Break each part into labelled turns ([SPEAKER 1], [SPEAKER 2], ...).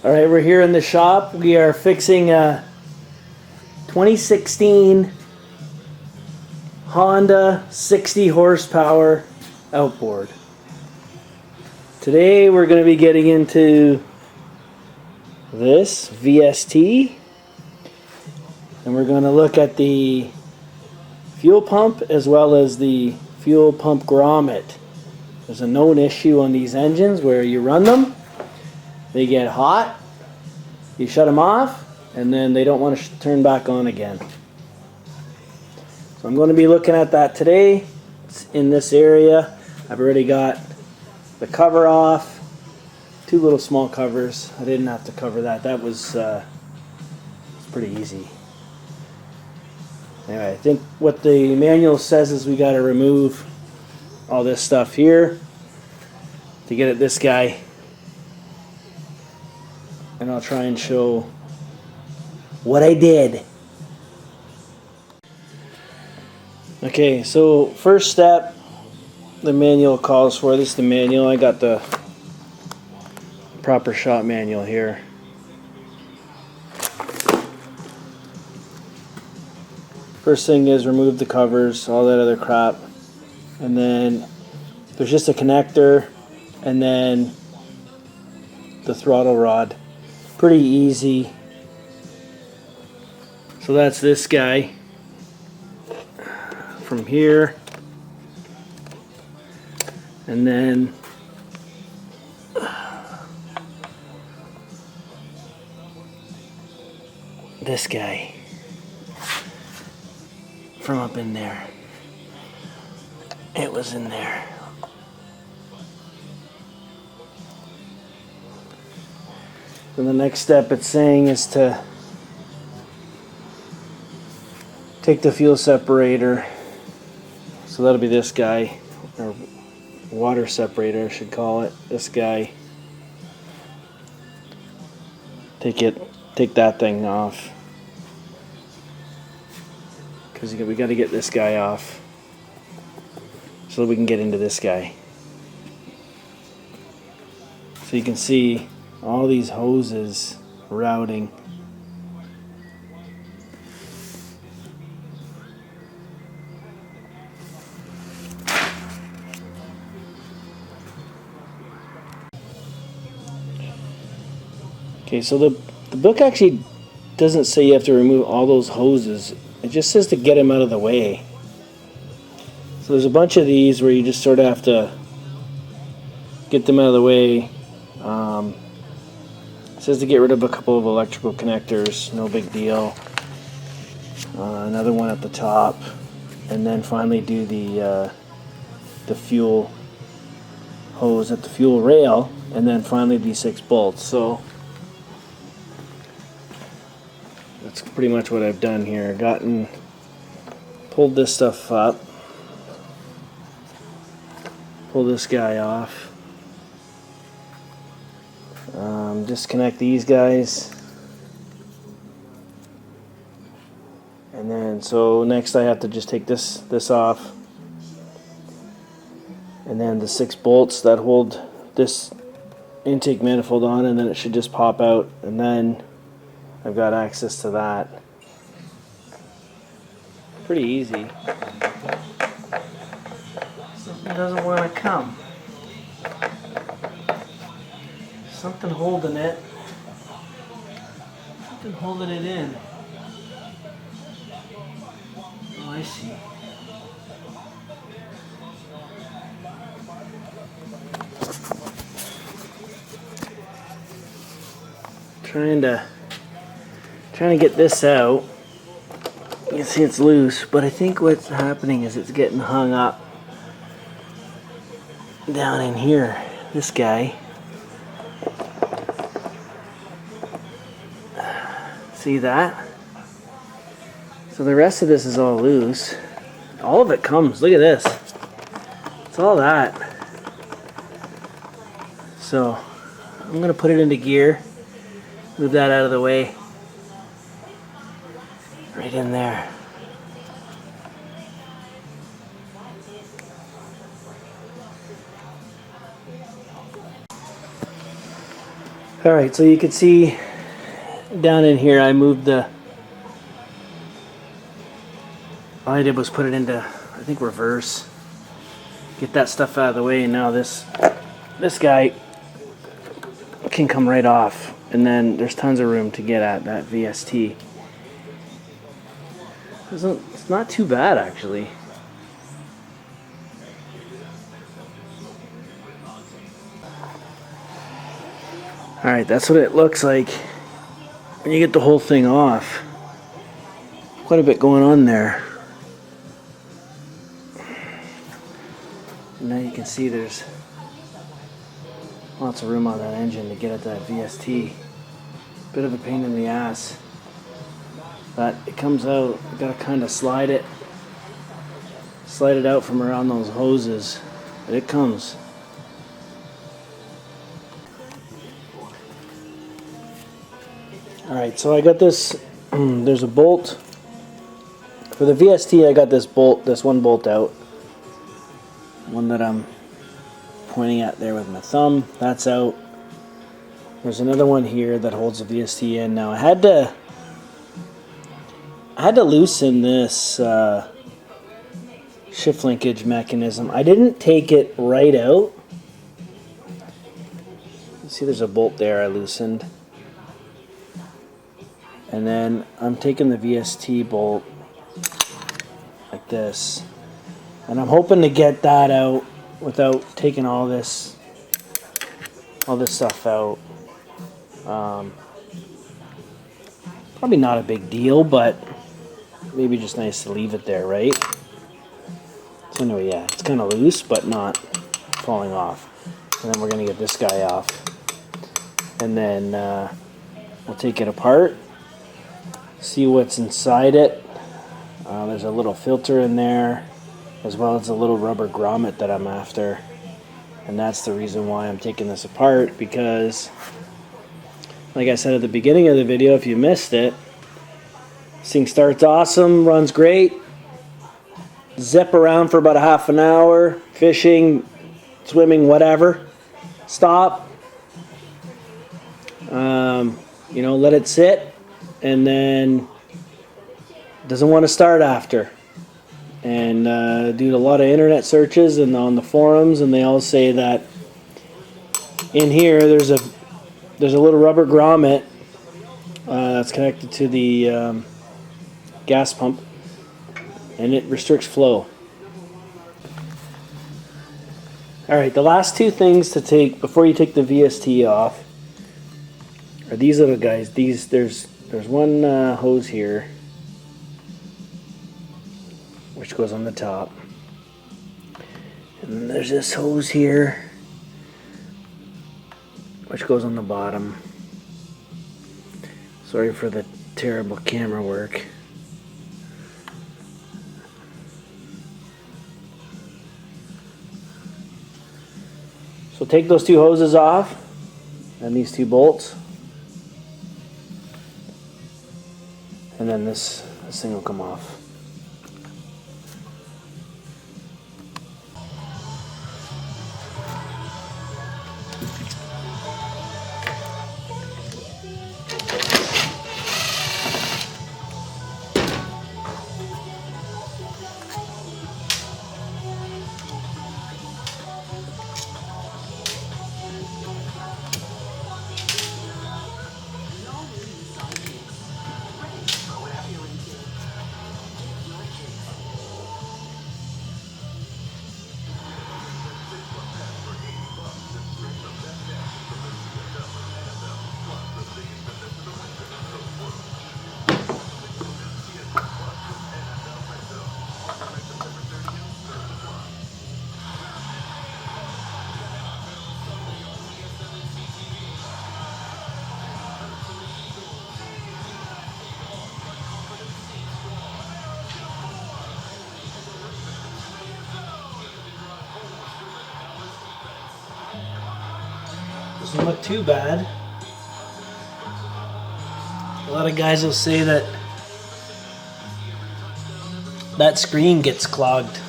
[SPEAKER 1] Alright, we're here in the shop. We are fixing a 2016 Honda 60 horsepower outboard. Today we're going to be getting into this VST, and we're going to look at the fuel pump as well as the fuel pump grommet. There's a known issue on these engines where you run them, they get hot, you shut them off, and then they don't want to turn back on again. So I'm going to be looking at that today. It's in this area. I've already got the cover off, two little small covers. I didn't have to cover that. That was pretty easy. Anyway, I think what the manual says is we got to remove all this stuff here to get at this guy, and I'll try and show what I did. Okay, so first step, the manual calls for this. The manual, I got the proper shop manual here. First thing is remove the covers, all that other crap, and then there's just a connector and then the throttle rod. Pretty easy. So that's this guy. From here, and then this guy from up in there. It was in there. Then the next step it's saying is to take the fuel separator. So that'll be this guy, or water separator I should call it, this guy. Take that thing off, because we got to get this guy off so that we can get into this guy. So you can see all these hoses routing. Okay, so the book actually doesn't say you have to remove all those hoses. It just says to get them out of the way. So there's a bunch of these where you just sort of have to get them out of the way. It says to get rid of a couple of electrical connectors, no big deal. Another one at the top, and then finally do the fuel hose at the fuel rail, and then finally these 6 bolts. So that's pretty much what I've done here. Pulled this stuff up, pull this guy off, disconnect these guys, and then so next I have to just take this off, and then the 6 bolts that hold this intake manifold on, and then it should just pop out, and then I've got access to that. Pretty easy. Something doesn't want to come. Something holding it. Something holding it in. Oh, I see. Trying to get this out. You can see it's loose, but I think what's happening is it's getting hung up down in here. This guy. See that? So the rest of this is all loose. All of it comes. Look at this. It's all that. So I'm going to put it into gear. Move that out of the way. Right in there. Alright, so you can see down in here I moved the... All I did was put it into, I think, reverse. Get that stuff out of the way, and now this guy can come right off. And then there's tons of room to get at that VST. It's not too bad, actually. Alright, that's what it looks like when you get the whole thing off. Quite a bit going on there. And now you can see there's lots of room on that engine to get at that VST. Bit of a pain in the ass. But it comes out, you gotta kind of slide it out from around those hoses. But it comes. Alright, so I got this, there's a bolt. For the VST I got this one bolt out. One that I'm pointing at there with my thumb. That's out. There's another one here that holds the VST in. Now I had to loosen this shift linkage mechanism. I didn't take it right out. You see there's a bolt there I loosened. And then I'm taking the VST bolt like this. And I'm hoping to get that out without taking all this stuff out. Probably not a big deal, but maybe just nice to leave it there, right? So anyway, yeah, it's kind of loose, but not falling off. And then we're gonna get this guy off, and then we'll take it apart, see what's inside it. There's a little filter in there, as well as a little rubber grommet that I'm after. And that's the reason why I'm taking this apart, because like I said at the beginning of the video, if you missed it, this thing starts awesome, runs great, zip around for about a half an hour, fishing, swimming, whatever, stop, you know, let it sit, and then doesn't want to start after. And do a lot of internet searches and on the forums, and they all say that in here there's a little rubber grommet that's connected to the gas pump, and it restricts flow. Alright, the last two things to take before you take the VST off are these little guys. There's one hose here which goes on the top, and then there's this hose here which goes on the bottom. Sorry for the terrible camera work. So take those two hoses off and these two bolts, and then this thing will come off. Doesn't look too bad. A lot of guys will say that screen gets clogged,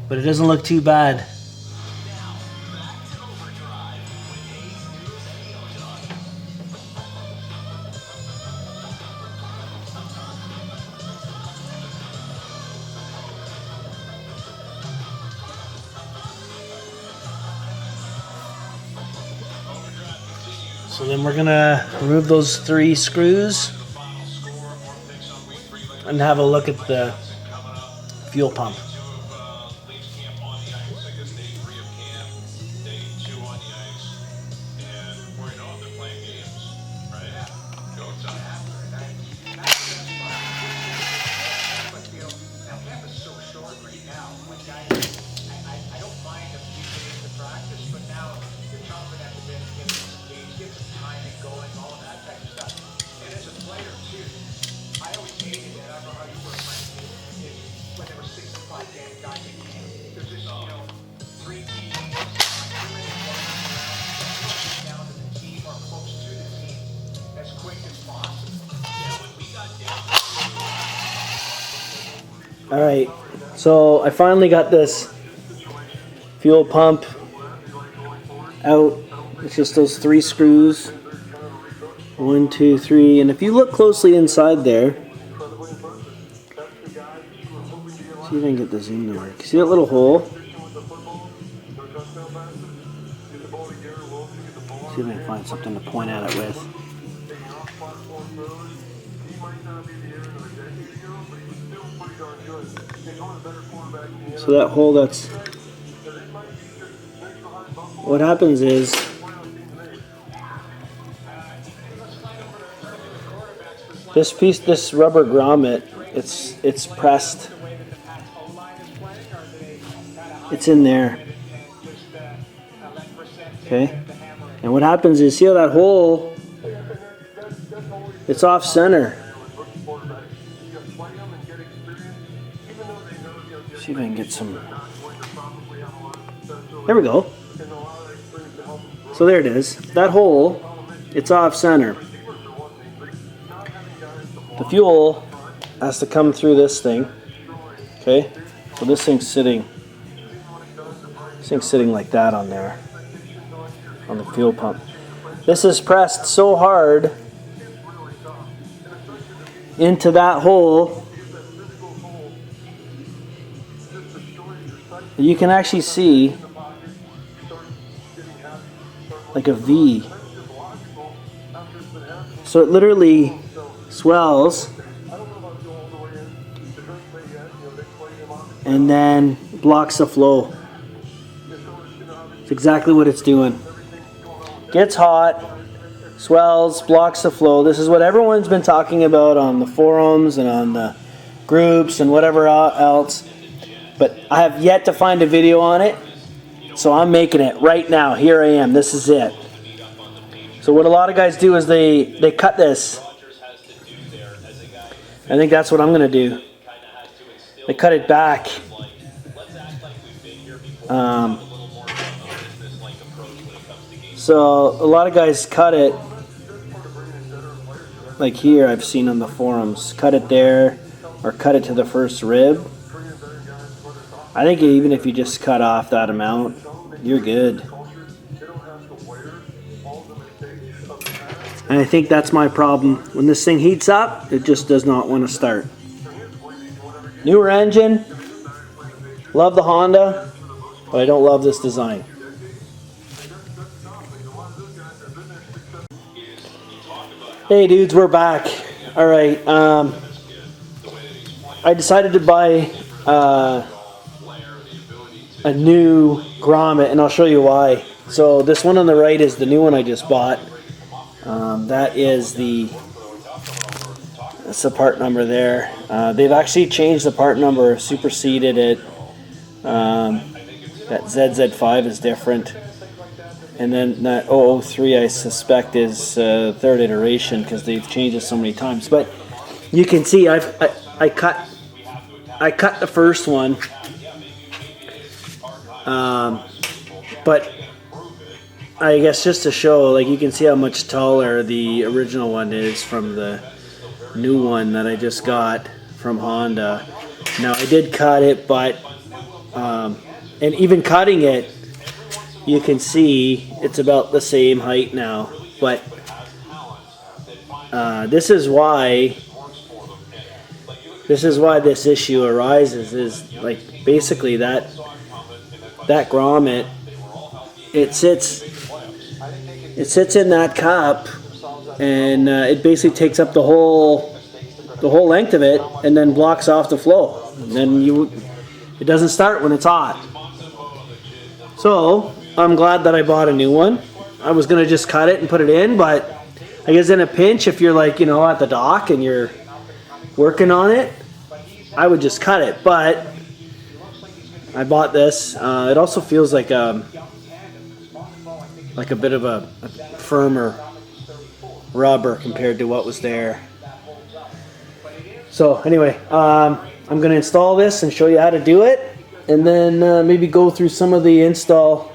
[SPEAKER 1] but it doesn't look too bad. So then we're gonna remove those 3 screws and have a look at the fuel pump. Alright, so I finally got this fuel pump out. It's just those 3 screws. 1, 2, 3, and if you look closely inside there, see if I can get the zoom to work. See that little hole? See if I can find something to point at it with. So that hole, that's what happens is this rubber grommet, it's pressed. It's in there. Okay? And what happens is, see how that hole, it's off center. See if I can get some. There we go. So there it is. That hole, it's off center. The fuel has to come through this thing. Okay? So this thing's sitting like that on there. On the fuel pump. This is pressed so hard into that hole that you can actually see like a V. So it literally swells and then blocks the flow. It's exactly what it's doing. Gets hot, swells, blocks the flow. This is what everyone's been talking about on the forums and on the groups and whatever else. But I have yet to find a video on it. So I'm making it right now. Here I am. This is it. So what a lot of guys do is they cut this. I think that's what I'm going to do. They cut it back. So a lot of guys cut it like here, I've seen on the forums. Cut it there or cut it to the first rib. I think even if you just cut off that amount, you're good. And I think that's my problem. When this thing heats up, it just does not want to start. Newer engine. Love the Honda, but I don't love this design. Hey dudes, we're back. Alright, I decided to buy a new grommet, and I'll show you why. So this one on the right is the new one I just bought. That's the part number there. They've actually changed the part number, superseded it. That ZZ5 is different. And then that 003 I suspect is third iteration because they've changed it so many times. But you can see I cut the first one. But I guess just to show, like, you can see how much taller the original one is from the new one that I just got from Honda. Now I did cut it, but and even cutting it, you can see it's about the same height now. But this is why this issue arises, is like basically that grommet, it sits it sits in that cup, and it basically takes up the whole length of it, and then blocks off the flow. And then it doesn't start when it's hot. So I'm glad that I bought a new one. I was gonna just cut it and put it in, but I guess in a pinch, if you're like, you know, at the dock and you're working on it, I would just cut it. But I bought this. It also feels like a bit of a firmer rubber compared to what was there. So anyway, I'm going to install this and show you how to do it, and then maybe go through some of the install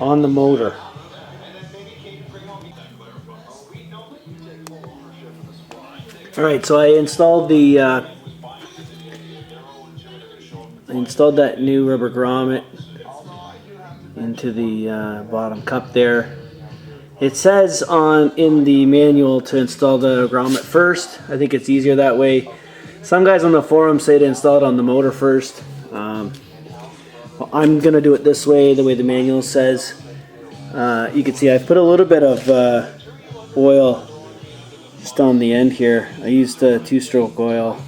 [SPEAKER 1] on the motor. Alright, so I installed that new rubber grommet into the bottom cup there. It says in the manual to install the grommet first. I think it's easier that way. Some guys on the forum say to install it on the motor first. Well, I'm gonna do it this way, the way the manual says. You can see I've put a little bit of oil just on the end here. I used a 2-stroke oil,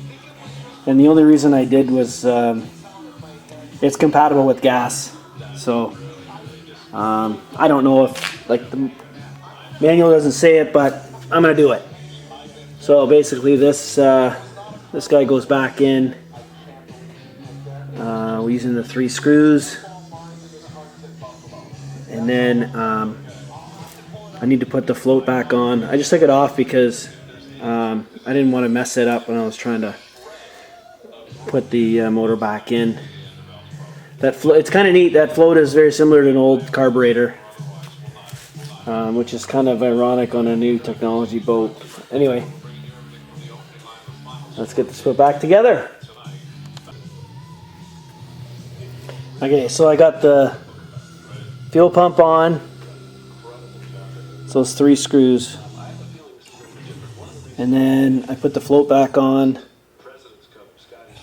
[SPEAKER 1] and the only reason I did was it's compatible with gas. So I don't know if, like, the manual doesn't say it, but I'm gonna do it. So basically this guy goes back in. We're using the 3 screws, and then I need to put the float back on. I just took it off because I didn't want to mess it up when I was trying to put the motor back in. It's kind of neat. That float is very similar to an old carburetor, which is kind of ironic on a new technology boat. Anyway, let's get this put back together. Okay, so I got the fuel pump on. So it's 3 screws. And then I put the float back on.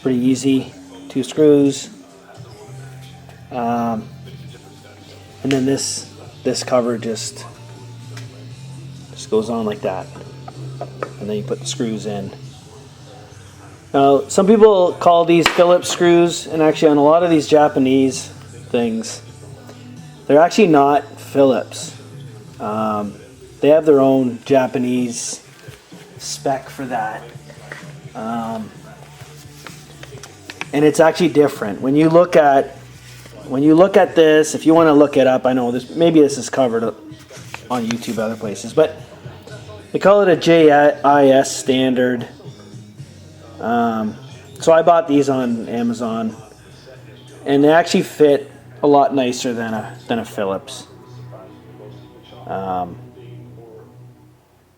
[SPEAKER 1] Pretty easy. 2 screws. And then this cover just goes on like that. And then you put the screws in. Now, some people call these Phillips screws, and actually on a lot of these Japanese things, they're actually not Phillips. They have their own Japanese spec for that. And it's actually different. When you look at this, if you want to look it up, I know maybe this is covered on YouTube, other places, but they call it a JIS standard. So I bought these on Amazon, and they actually fit a lot nicer than a Phillips.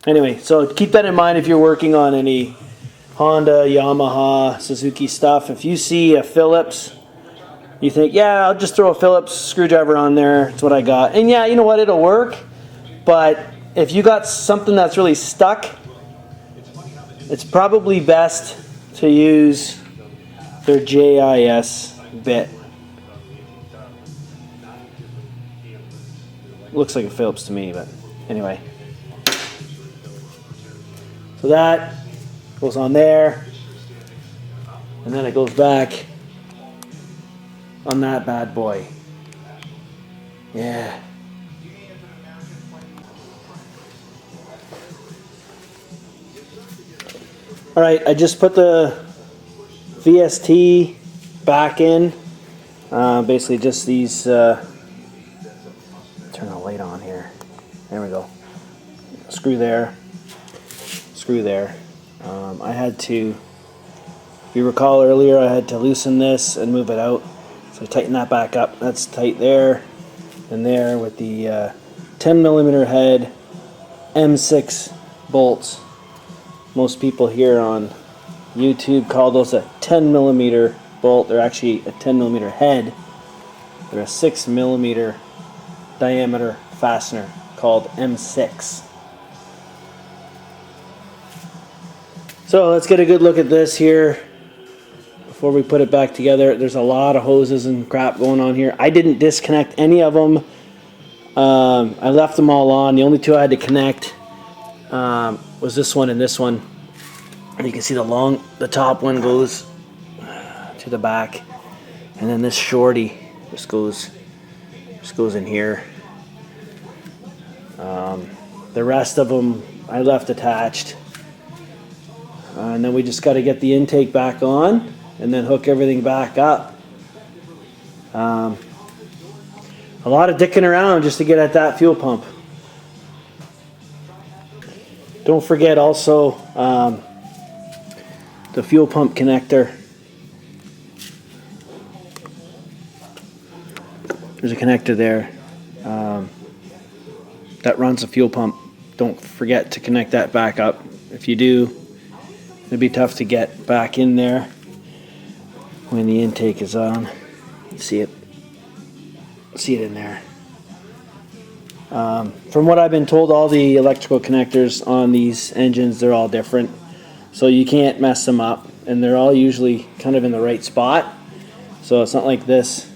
[SPEAKER 1] Anyway, so keep that in mind if you're working on any Honda, Yamaha, Suzuki stuff. If you see a Phillips, you think, yeah, I'll just throw a Phillips screwdriver on there. That's what I got. And yeah, you know what? It'll work. But if you got something that's really stuck, it's probably best to use their JIS bit. Looks like a Phillips to me, but anyway. So that goes on there, and then it goes back on that bad boy. Yeah. All right, I just put the VST back in. Basically just these, turn the light on here. There we go. Screw there. Screw there. I had to, if you recall earlier, I had to loosen this and move it out. So tighten that back up. That's tight there and there with the 10mm head M6 bolts. Most people here on YouTube call those a 10mm bolt. They're actually a 10mm head. They're a 6mm diameter fastener called M6. So let's get a good look at this here before we put it back together. There's a lot of hoses and crap going on here. I didn't disconnect any of them. I left them all on. The only two I had to connect was this one and this one. And you can see the top one goes to the back, and then this shorty just goes in here. The rest of them I left attached, and then we just got to get the intake back on and then hook everything back up. A lot of dicking around just to get at that fuel pump. Don't forget also the fuel pump connector. There's a connector there that runs the fuel pump. Don't forget to connect that back up. If you do, it'll be tough to get back in there when the intake is on. See it in there. From what I've been told, all the electrical connectors on these engines, they're all different, so you can't mess them up, and they're all usually kind of in the right spot. So it's not like this,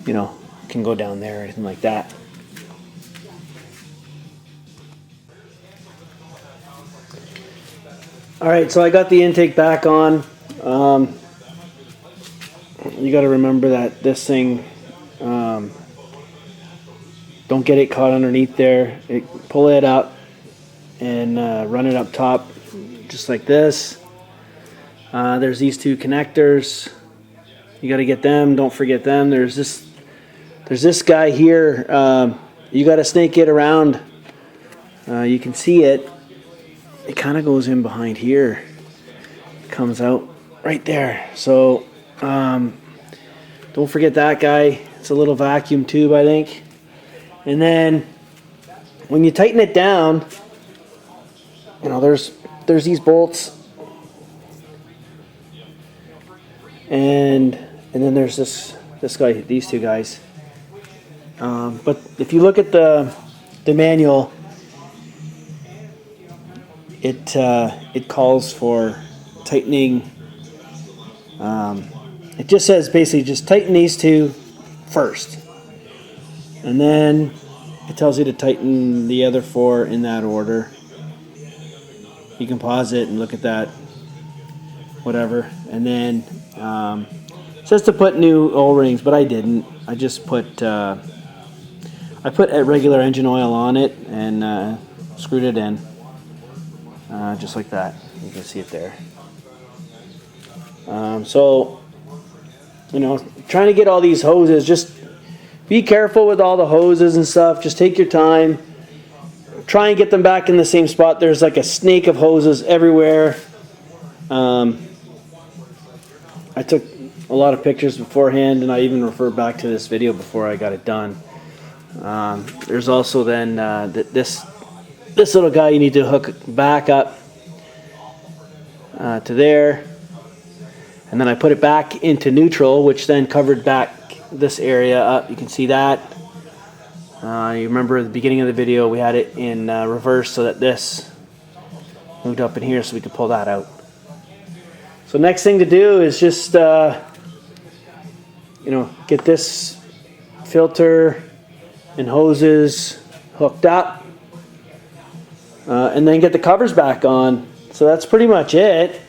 [SPEAKER 1] you know, can go down there or anything like that. Alright, so I got the intake back on. You got to remember that this thing, don't get it caught underneath there. Pull it up and run it up top just like this. There's these two connectors. You got to get them. Don't forget them. There's this guy here. You got to snake it around. You can see it. It kind of goes in behind here. Comes out right there. So don't forget that guy. It's a little vacuum tube, I think. And then when you tighten it down, you know, there's these bolts, and then there's this guy, these two guys. But if you look at the manual, it calls for tightening. It just says basically just tighten these two first, and then it tells you to tighten the other four in that order. You can pause it and look at that, whatever. And then it says to put new O-rings, but I didn't. I just put I put a regular engine oil on it and screwed it in, just like that. You can see it there. So, you know, trying to get all these hoses, just be careful with all the hoses and stuff. Just take your time. Try and get them back in the same spot. There's like a snake of hoses everywhere. I took a lot of pictures beforehand, and I even referred back to this video before I got it done. There's also then this little guy you need to hook back up to there. And then I put it back into neutral, which then covered back this area up. You can see that. You remember at the beginning of the video we had it in reverse so that this moved up in here so we could pull that out. So next thing to do is just you know, get this filter and hoses hooked up, and then get the covers back on. So that's pretty much it.